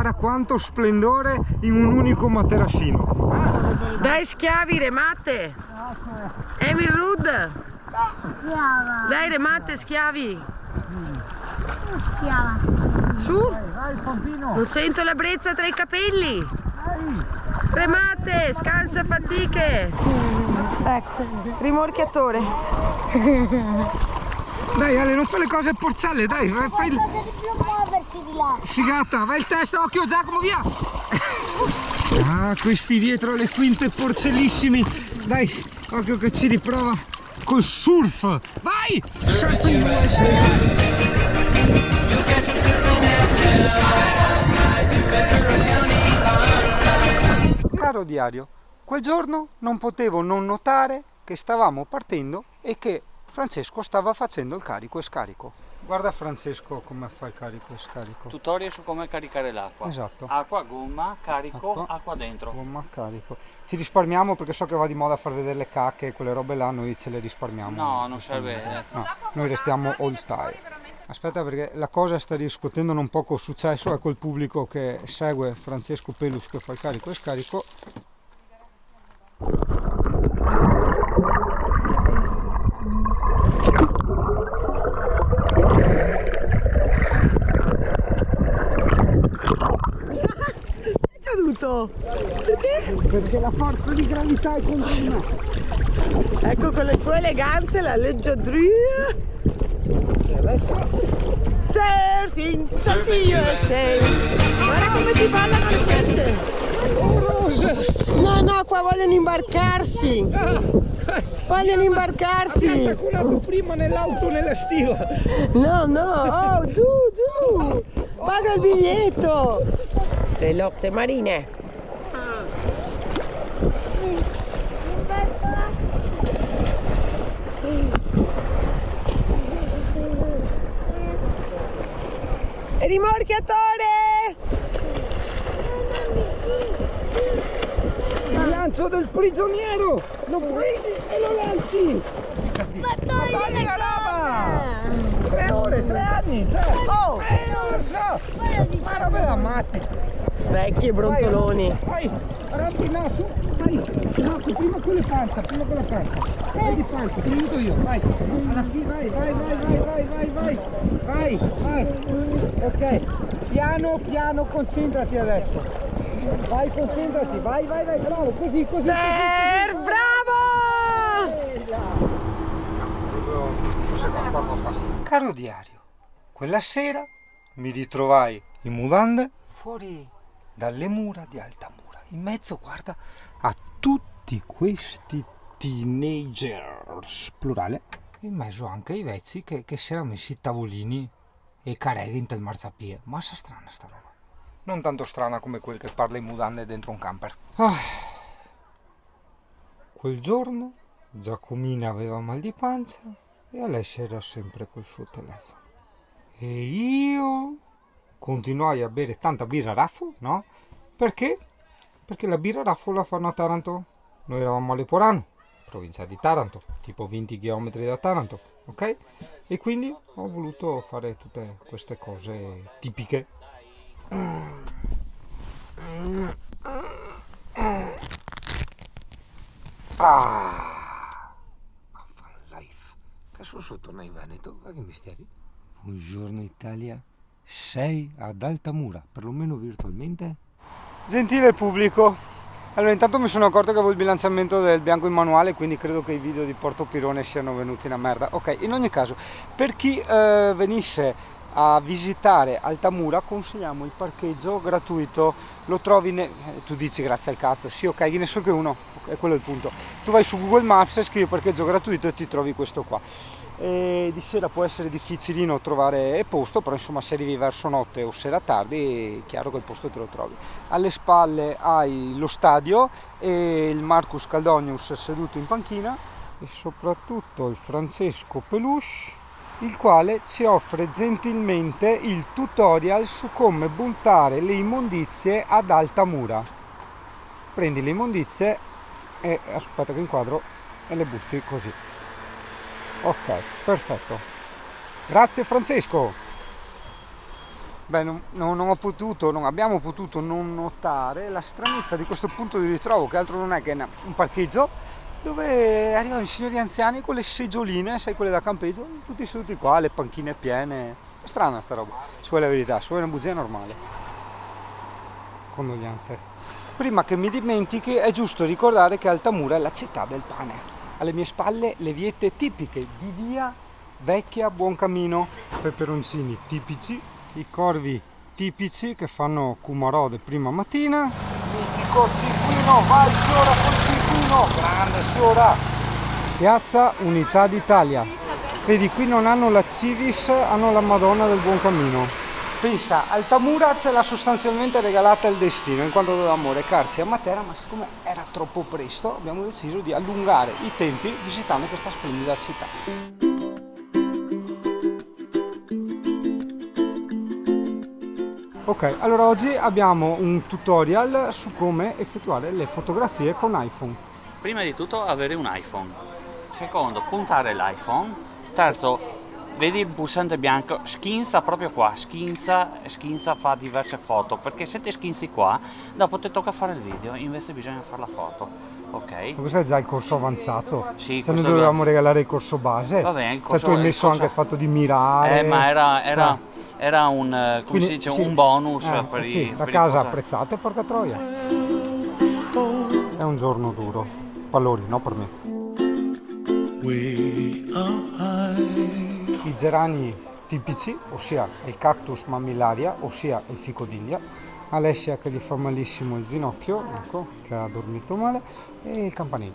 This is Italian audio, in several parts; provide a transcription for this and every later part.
Guarda quanto splendore in un unico materassino. Dai schiavi, remate! Emil Rudd! Schiava. Dai remate, schiavi! Schiava. Su! Vai Pampino! Non sento la brezza tra i capelli! Remate, scansa fatiche! Ecco, rimorchiatore! Dai Ale, non fai le cose porcelle, dai, fai il... Cosa di più muoversi di là. Figata, vai il testa, occhio Giacomo, via! Ah, questi dietro le quinte porcellissimi! Dai, occhio che ci riprova col surf! Vai! Surfing Caro diario, quel giorno non potevo non notare che stavamo partendo e che Francesco stava facendo il carico e scarico. Guarda Francesco come fa il carico e scarico. Tutorial su come caricare l'acqua. Esatto. Acqua, gomma, carico, acqua dentro. Gomma, carico. Ci risparmiamo perché so che va di moda far vedere le cacche e quelle robe là, noi ce le risparmiamo. No, non serve. No, noi restiamo old style. Aspetta perché la cosa sta riscuotendo un poco successo, ecco il pubblico che segue Francesco Pelus che fa il carico e scarico. Perché la forza di gravità è contro di me. Ecco con le sue eleganze, la leggiadria. E adesso Surfing USA. Guarda come ti ballano le teste. No, qua vogliono imbarcarsi. Vogliono imbarcarsi. abbiamo calcolato prima nell'auto nella stiva. No, oh, giù. Paga il biglietto. Le lotte marine. Rimorchiatore! Il lancio del prigioniero! Lo prendi e lo lanci! Ma togli la roba! 3 ore, 3 anni, cioè! Oh! Non lo so! Ma roba da matti! Vecchi e brontoloni. Vai! Rampi, no, su! Vai! No, prima con le panza, prima con la panza! Vai di panza, ti aiuto io, vai! Alla fine, vai! Ok! Piano, concentrati adesso! Vai, concentrati! Vai, bravo! Così! Ser, bravo! Caro diario, quella sera mi ritrovai in mutande fuori dalle mura di Altamura, in mezzo, guarda, a tutti questi teenagers, plurale, in mezzo anche ai vecchi che si erano messi tavolini e careghe in tel marzapie. Massa strana sta roba. Non tanto strana come quel che parla in mutande dentro un camper. Quel giorno Giacomina aveva mal di pancia e Alessia era sempre col suo telefono. E io continuai a bere tanta birra raffo, no? Perché? Perché la birra raffo la fanno a Taranto. Noi eravamo a Leporano, provincia di Taranto, tipo 20 km da Taranto, ok? E quindi ho voluto fare tutte queste cose tipiche. Life. Che sono tornato in Veneto, ma che mestieri? Buongiorno Italia, sei ad Altamura, perlomeno virtualmente? Gentile pubblico, allora intanto mi sono accorto che avevo il bilanciamento del bianco in manuale, quindi credo che i video di Porto Pirone siano venuti una merda. Ok, in ogni caso, per chi venisse a visitare Altamura consigliamo il parcheggio gratuito, lo trovi, tu dici grazie al cazzo, sì ok, ne so che uno, è quello il punto. Tu vai su Google Maps e scrivi parcheggio gratuito e ti trovi questo qua. E di sera può essere difficilino trovare posto, però insomma se arrivi verso notte o sera tardi è chiaro che il posto te lo trovi. Alle spalle hai lo stadio e il Marcus Caldonius seduto in panchina e soprattutto il Francesco Pelus, il quale ci offre gentilmente il tutorial su come buttare le immondizie ad Altamura. Prendi le immondizie e aspetta che inquadro e le butti così. Ok, perfetto. Grazie Francesco. Beh, non abbiamo potuto non notare la stranezza di questo punto di ritrovo, che altro non è che un parcheggio dove arrivano i signori anziani con le seggioline, sai, quelle da campeggio, tutti seduti qua, le panchine piene. È strana sta roba, se vuoi la verità, se vuoi una bugia normale. Condoglianze. Prima che mi dimentichi, è giusto ricordare che Altamura è la città del pane. Alle mie spalle le viette tipiche di via Vecchia Buoncamino, peperoncini tipici, i corvi tipici che fanno Cumarode prima mattina, mitico Cinquino, vai Sora col Cinquino, grande Sora, Piazza Unità d'Italia. Vedi, qui non hanno la Civis, hanno la Madonna del Buoncamino. Pensa, Altamura ce l'ha sostanzialmente regalata il destino, in quanto dovevamo recarci a Matera, ma siccome era troppo presto abbiamo deciso di allungare i tempi visitando questa splendida città. Ok, allora oggi abbiamo un tutorial su come effettuare le fotografie con iPhone. Prima di tutto avere un iPhone. Secondo, puntare l'iPhone. Terzo, vedi il pulsante bianco, schinza proprio qua, schinza fa diverse foto, perché se ti schinzi qua, dopo ti tocca fare il video, invece bisogna fare la foto. Ok? Ma questo è già il corso avanzato. Sì, se noi dovevamo regalare il corso base. Va bene, il corso, cioè tu hai messo anche il fatto di mirare. Ma era un, come quindi, si dice, sì, un bonus per sì, i... da per casa i apprezzate, porca troia. È un giorno duro. Pallori, no per me. I gerani tipici, ossia il cactus mammillaria, ossia il fico d'India. Alessia che gli fa malissimo il ginocchio, ecco, che ha dormito male, e il campanile.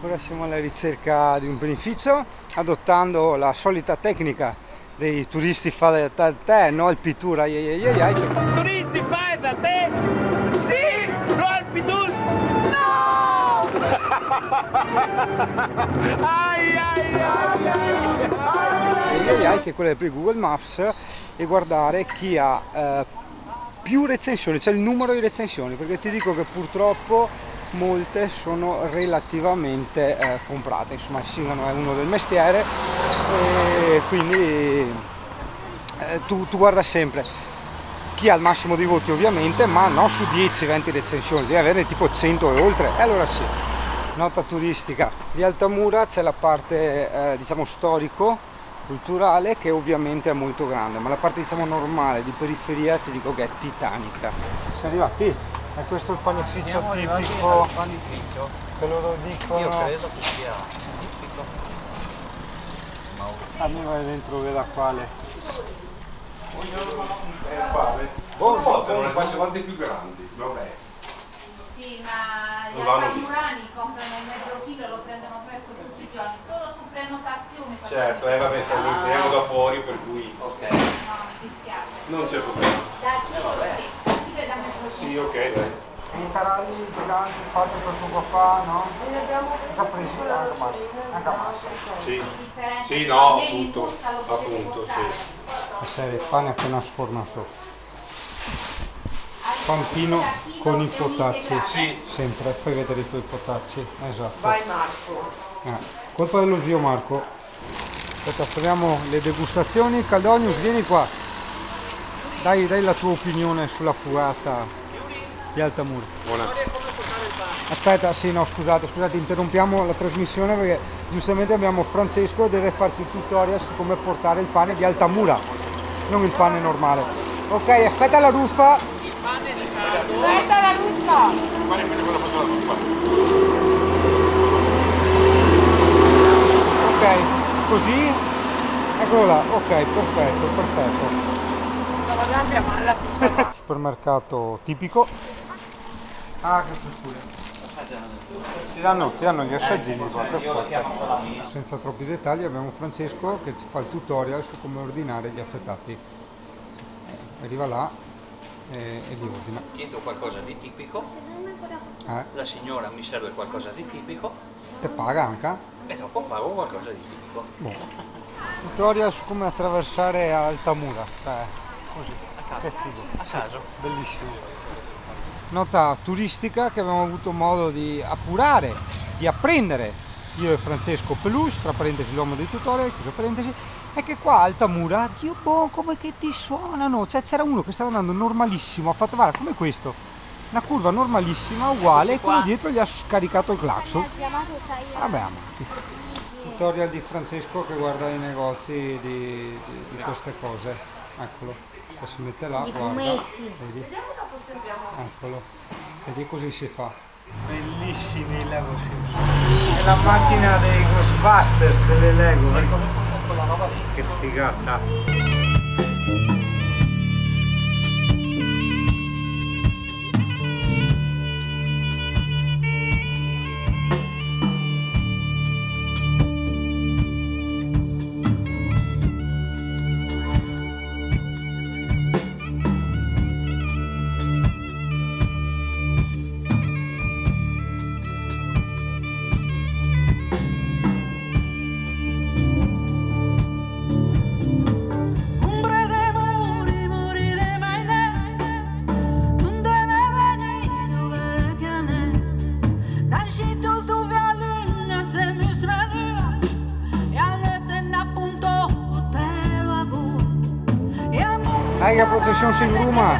Ora siamo alla ricerca di un beneficio, adottando la solita tecnica dei turisti fai da te, no al pittura, Turisti fai da te? Sì, no al pittura, no! Che è quella per Google Maps, e guardare chi ha più recensioni, cioè il numero di recensioni, perché ti dico che purtroppo molte sono relativamente comprate, insomma il Singano è uno del mestiere, e quindi tu guarda sempre chi ha il massimo di voti ovviamente, ma no su 10-20 recensioni, devi averne tipo 100 e oltre, e allora sì. Nota turistica di Altamura, c'è la parte diciamo storico culturale, che ovviamente è molto grande, ma la parte diciamo normale di periferia ti dico che è titanica. Siamo arrivati. E questo è il panificio Siamo arrivati tipico, al panificio. che loro dicono. Io credo che sia tipico. A me vai dentro, veda quale. Buonanotte, non le faccio quante più grandi, vabbè. Sì, ma gli Non vanno altamurani comprano il mezzo chilo, lo prendono fresco tutti i giorni, solo su prenotazione. Certo, vabbè, se lo imperiamo da fuori, per cui Ok. No, mi dispiace. non c'è problema. Da chilo sì, da chilo è da mezzo chilo. Sì, ok, dai. I taralli giganti fatti per tuo papà, no? Già presi anche a massa. Sì, Differenza sì, tra no, bene in appunto, busta lo potete appunto, portare. sì. La serie pane appena sfornato. Al Pampino da chilo con i è un potacci. integrale. Sì, Sempre, fai vedere i tuoi potacci. Esatto. Vai Marco. Colpa dello zio Marco. Aspetta, proviamo le degustazioni. Caldonius, vieni qua. Dai la tua opinione sulla fugata di Altamura. buona. Aspetta, sì, no, scusate, interrompiamo la trasmissione perché giustamente abbiamo Francesco che deve farci il tutorial su come portare il pane di Altamura, non il pane normale. Ok, aspetta la ruspa. Aspetta la ruspa! Ok, così. Eccolo là, ok, perfetto. Stava davanti a malla. Supermercato tipico. Ah, che scusa. Ti danno gli assaggini qua, per Io la chiamo forza. solo mia. Senza troppi dettagli abbiamo Francesco che ci fa il tutorial su come ordinare gli affettati. Arriva là e li ordina. Chiedo qualcosa di tipico, la signora mi serve qualcosa di tipico Te paga anche? e dopo pago qualcosa di tipico. Boh. Tutorial su come attraversare Altamura. Così. Che figo. A caso. Bellissimo. Nota turistica che abbiamo avuto modo di appurare, di apprendere io e Francesco Peluche, tra parentesi l'uomo dei tutorial, chiusa parentesi, è che qua a Altamura, Dio boh, come che ti suonano, cioè c'era uno che stava andando normalissimo, ha fatto guarda come questo, una curva normalissima, uguale, e quello dietro gli ha scaricato il clacson. Vabbè, amati. Tutorial di Francesco che guarda i negozi di queste cose, eccolo. Si mette là, Di guarda, fumetti. vedi? Eccolo, vedi così si fa. Bellissimi i Lego Simpson. È la macchina dei Ghostbusters delle Lego. Sai cosa costa quella roba lì? Che figata. Aiga procesión sin bruma.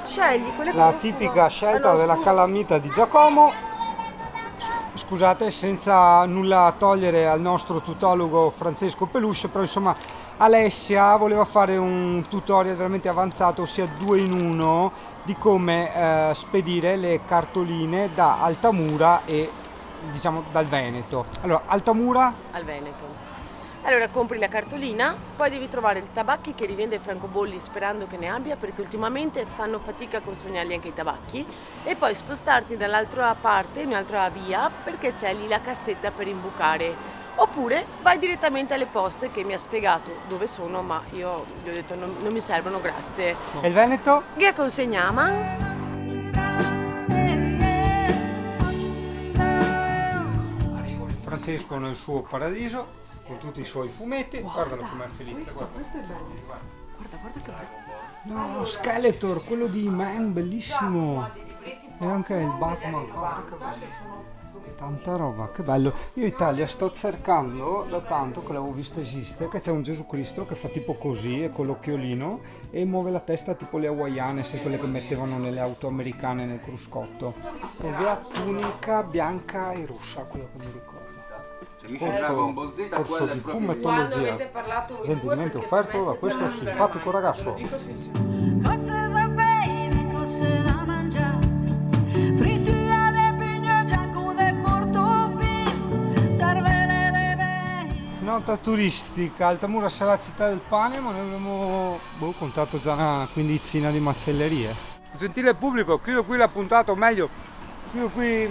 Scegli quelle La tipica scelta della calamita di Giacomo. Scusate, senza nulla togliere al nostro tutologo Francesco Peluche, però insomma Alessia voleva fare un tutorial veramente avanzato, ossia 2 in 1, di come spedire le cartoline da Altamura e diciamo dal Veneto. Allora, Altamura, al Veneto. Allora compri la cartolina, poi devi trovare il tabacchi che rivende francobolli sperando che ne abbia, perché ultimamente fanno fatica a consegnarli anche i tabacchi, e poi spostarti dall'altra parte, in un'altra via, perché c'è lì la cassetta per imbucare. Oppure vai direttamente alle poste, che mi ha spiegato dove sono, ma io gli ho detto non mi servono, grazie. e il Veneto? Che consegniamo? Francesco nel suo paradiso, con tutti i suoi fumetti, guardalo com'è felice, guarda. Questo è bello. Guarda che bello. No, Skeletor, quello di Man, bellissimo. E anche il Batman, guarda che bello. Tanta roba, che bello. Io Italia sto cercando da tanto che l'avevo vista esiste, che c'è un Gesù Cristo che fa tipo così e con l'occhiolino e muove la testa tipo le hawaiane, sai, quelle che mettevano nelle auto americane nel cruscotto. Ed è a tunica bianca e rossa, quello che mi ricordo. Corso di fumettologia, gentilmente offerto da questo simpatico ragazzo. Cose da bere, cose da mangiare, fritture, pigno, giacco de Portofino, servere de bere. Nota turistica, Altamura sarà la città del pane, ma noi abbiamo contato già una quindicina di macellerie. Gentile pubblico, chiudo qui la puntata, o meglio, chiudo qui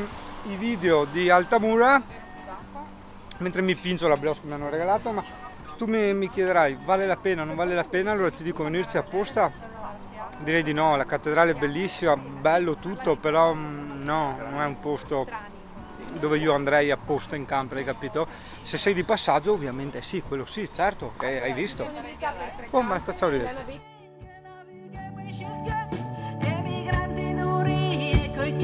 i video di Altamura, mentre mi pingio la brioche che mi hanno regalato, ma tu mi chiederai, vale la pena, non vale la pena? Allora ti dico, venirci apposta? Direi di no, la cattedrale è bellissima, bello tutto, però no, non è un posto dove io andrei apposta in camper, hai capito? Se sei di passaggio ovviamente sì, quello sì, certo, hai visto. Oh, basta, ciao, arrivederci. Emigranti duri e coi